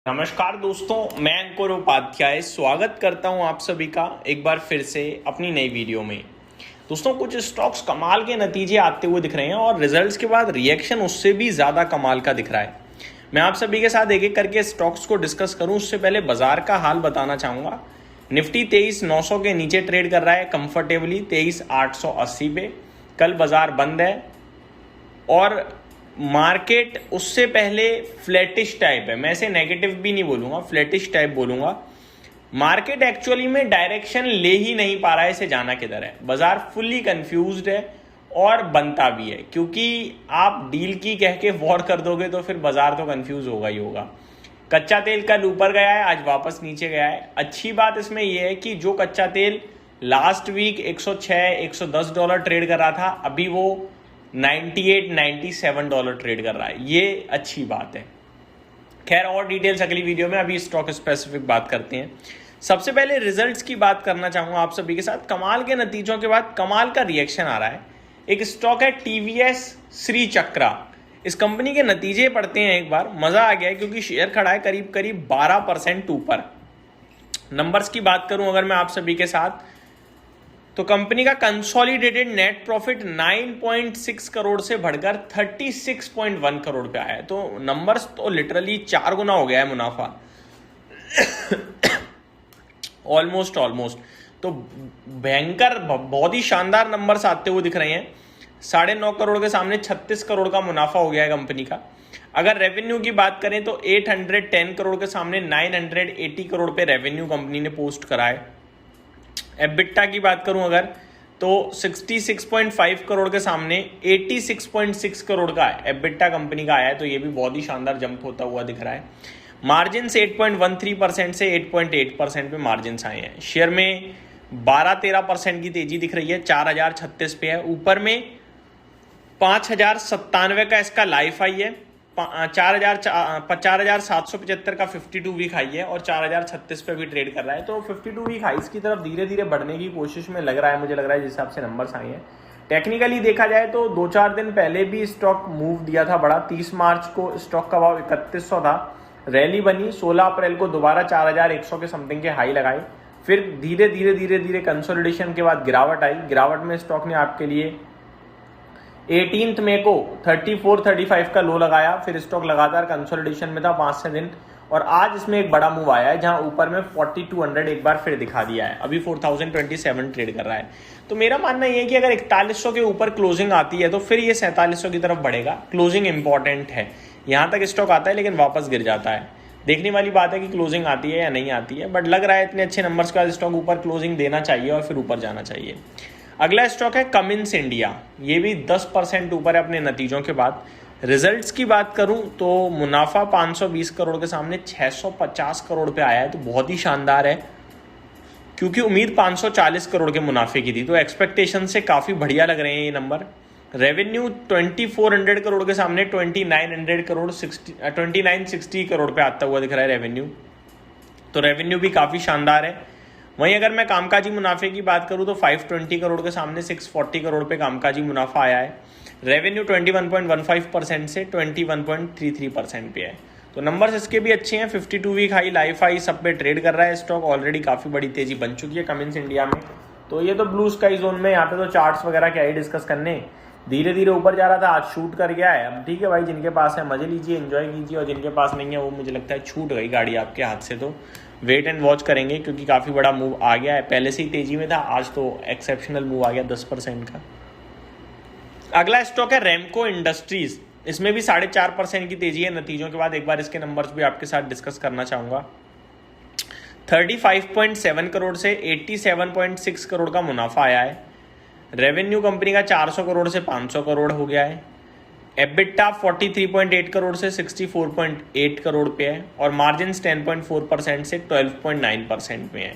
नमस्कार दोस्तों, मैं अंकुर उपाध्याय स्वागत करता हूं आप सभी का एक बार फिर से अपनी नई वीडियो में। दोस्तों, कुछ स्टॉक्स कमाल के नतीजे आते हुए दिख रहे हैं और रिजल्ट्स के बाद रिएक्शन उससे भी ज़्यादा कमाल का दिख रहा है। मैं आप सभी के साथ एक एक करके स्टॉक्स को डिस्कस करूं उससे पहले बाजार का हाल बताना चाहूँगा। निफ्टी 23,900 के नीचे ट्रेड कर रहा है कंफर्टेबली 23,880 पे। कल बाजार बंद है और मार्केट उससे पहले फ्लैटिश टाइप है। मैं इसे नेगेटिव भी नहीं बोलूंगा, फ्लैटिश टाइप बोलूंगा। मार्केट एक्चुअली में डायरेक्शन ले ही नहीं पा रहा है, इसे जाना किधर है। बाजार फुल्ली कंफ्यूज्ड है और बनता भी है, क्योंकि आप डील की कह के वॉर कर दोगे तो फिर बाजार तो कंफ्यूज होगा ही होगा। कच्चा तेल कल ऊपर गया है, आज वापस नीचे गया है। अच्छी बात इसमें यह है कि जो कच्चा तेल लास्ट वीक 106 110 डॉलर ट्रेड कर रहा था, अभी वो 98 97 डॉलर ट्रेड कर रहा है। ये अच्छी बात है। खैर, और डिटेल्स अगली वीडियो में, अभी स्टॉक स्पेसिफिक बात करते हैं। सबसे पहले रिजल्ट्स की बात करना चाहूंगा आप सभी के साथ। कमाल के नतीजों के बाद कमाल का रिएक्शन आ रहा है। एक स्टॉक है टीवीएस श्री चक्रा। इस कंपनी के नतीजे पढ़ते हैं एक बार, मजा आ गया है क्योंकि शेयर खड़ा है करीब करीब 12% ऊपर। नंबर्स की बात करूं अगर मैं आप सभी के साथ, तो कंपनी का कंसोलिडेटेड नेट प्रॉफिट 9.6 करोड़ से बढ़कर 36.1 करोड़ पे आया है। तो नंबर्स तो लिटरली 4 गुना हो गया है मुनाफा। ऑलमोस्ट तो भयंकर, बहुत ही शानदार नंबर्स आते हुए दिख रहे हैं। 9.5 करोड़ के सामने 36 करोड़ का मुनाफा हो गया है कंपनी का। अगर रेवेन्यू की बात करें तो 810 करोड़ के सामने 980 करोड़ पे रेवेन्यू कंपनी ने पोस्ट करा है। एबिटा की बात करूं अगर, तो 66.5 करोड़ के सामने 86.6 करोड़ का एबिटा कंपनी का आया है। तो ये भी बहुत ही शानदार जंप होता हुआ दिख रहा है। मार्जिन 8.13% से 8.8% पे मार्जिन आए हैं। शेयर में 12-13% की तेजी दिख रही है, 4036 पे है। ऊपर में 5097 का इसका लाइफ हाई है, 4775 का 52 वीक हाई है और 4036 पे भी ट्रेड कर रहा है। तो 52 वीक हाइस की तरफ धीरे धीरे बढ़ने की कोशिश में लग रहा है, मुझे लग रहा है जिस हिसाब से नंबर्स आए हैं। टेक्निकली देखा जाए तो 2-4 दिन पहले भी स्टॉक मूव दिया था बड़ा। 30 मार्च को स्टॉक का भाव 3100 था, रैली बनी। 16 अप्रैल को दोबारा 4100 के समथिंग के हाई लगाए, फिर धीरे धीरे कंसोलिडेशन के बाद गिरावट आई। गिरावट में स्टॉक ने आपके लिए 18 मई को 34-35 का लो लगाया, फिर स्टॉक लगातार कंसोलिडेशन में था 5-6 दिन, और आज इसमें एक बड़ा मूव आया है जहां ऊपर में 4200 एक बार फिर दिखा दिया है। अभी 4027 ट्रेड कर रहा है। तो मेरा मानना यह है कि अगर 4100 के ऊपर क्लोजिंग आती है तो फिर ये 4700 की तरफ बढ़ेगा। क्लोजिंग इंपॉर्टेंट है। यहां तक स्टॉक आता है लेकिन वापस गिर जाता है। देखने वाली बात है कि क्लोजिंग आती है या नहीं आती है, बट लग रहा है इतने अच्छे नंबर्स का स्टॉक ऊपर क्लोजिंग देना चाहिए और फिर ऊपर जाना चाहिए। अगला स्टॉक है कमिंस इंडिया। ये भी 10% ऊपर है अपने नतीजों के बाद। रिजल्ट्स की बात करूं तो मुनाफा 520 करोड़ के सामने 650 करोड़ पे आया है। तो बहुत ही शानदार है, क्योंकि उम्मीद 540 करोड़ के मुनाफे की थी। तो एक्सपेक्टेशन से काफ़ी बढ़िया लग रहे हैं ये नंबर। रेवेन्यू 2400 करोड़ के सामने 2960 करोड़ पे आता हुआ दिख रहा है रेवेन्यू। तो रेवेन्यू भी काफ़ी शानदार है। वहीं अगर मैं कामकाजी मुनाफे की बात करूं तो 520 करोड़ के सामने 640 करोड़ पे कामकाजी मुनाफा आया है। रेवेन्यू 21.15% से 21.33% पे है। तो नंबर्स इसके भी अच्छे हैं। 52 वीक हाई, लाइफ हाई सब पे ट्रेड कर रहा है स्टॉक। ऑलरेडी काफ़ी बड़ी तेजी बन चुकी है कमिंस इंडिया में। तो ये तो ब्लू स्काई जोन में, यहाँ पे तो चार्ट्स वगैरह क्या ही डिस्कस करने। धीरे धीरे ऊपर जा रहा था, आज शूट कर गया है। अब ठीक है भाई, जिनके पास है मजे लीजिए, एंजॉय कीजिए, और जिनके पास नहीं है वो मुझे लगता है छूट गई गाड़ी आपके हाथ से। तो वेट एंड वॉच करेंगे, क्योंकि काफ़ी बड़ा मूव आ गया है। पहले से ही तेजी में था, आज तो एक्सेप्शनल मूव आ गया 10% का। अगला स्टॉक है रेमको इंडस्ट्रीज। इसमें भी 4.5% की तेजी है नतीजों के बाद। एक बार इसके नंबर्स भी आपके साथ डिस्कस करना चाहूँगा। 35.7 करोड़ से 87.6 करोड़ का मुनाफा आया है। रेवेन्यू कंपनी का 400 करोड़ से 500 करोड़ हो गया है। एबिटा 43.8 करोड़ से 64.8 करोड़ पे है, और मार्जिन 10.4% से 12.9% में है।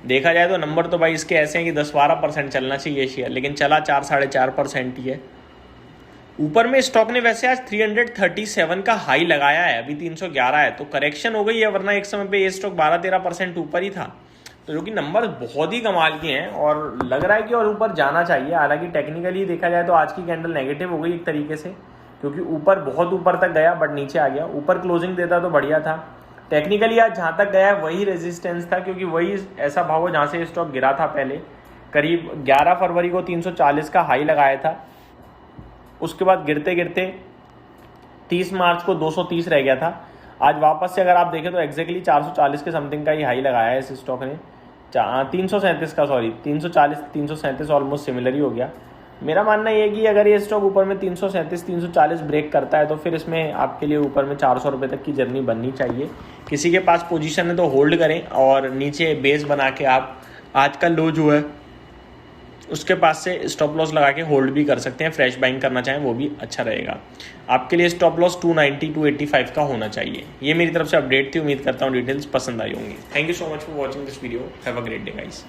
देखा जाए तो नंबर तो भाई इसके ऐसे हैं कि 10-12% चलना चाहिए शेयर, लेकिन चला 4-4.5% ही है। ऊपर में स्टॉक ने वैसे आज 337 का हाई लगाया है, अभी 311 है। तो करेक्शन हो गई है, वरना एक समय पे ये स्टॉक 12-13% ऊपर ही था। तो जो कि नंबर बहुत ही कमाल के हैं और लग रहा है कि और ऊपर जाना चाहिए। हालांकि टेक्निकली देखा जाए तो आज की कैंडल नेगेटिव हो गई एक तरीके से, क्योंकि ऊपर बहुत ऊपर तक गया बट नीचे आ गया। ऊपर क्लोजिंग देता तो बढ़िया था। टेक्निकली आज जहाँ तक गया है वही रेजिस्टेंस था, क्योंकि वही ऐसा भाव है जहाँ से स्टॉक गिरा था पहले। करीब 11 फरवरी को 340 का हाई लगाया था, उसके बाद गिरते गिरते 30 मार्च को 230 रह गया था। आज वापस से अगर आप देखें तो एग्जैक्टली 440 के समथिंग का ही हाई लगाया है इस स्टॉक ने, 337 का, सॉरी 340 337 ऑलमोस्ट सिमिलर ही हो गया। मेरा मानना ये है कि अगर ये स्टॉक ऊपर में 337 340 ब्रेक करता है तो फिर इसमें आपके लिए ऊपर में 400 रुपये तक की जर्नी बननी चाहिए। किसी के पास पोजीशन है तो होल्ड करें, और नीचे बेस बना के आप आज का लो जो है उसके पास से स्टॉप लॉस लगा के होल्ड भी कर सकते हैं। फ्रेश बाइंग करना चाहें वो भी अच्छा रहेगा। आपके लिए स्टॉप लॉस 290 285 का होना चाहिए। ये मेरी तरफ से अपडेट थी, उम्मीद करता हूँ डिटेल्स पसंद आई होंगी। Thank you so much for watching this video. Have a great day guys.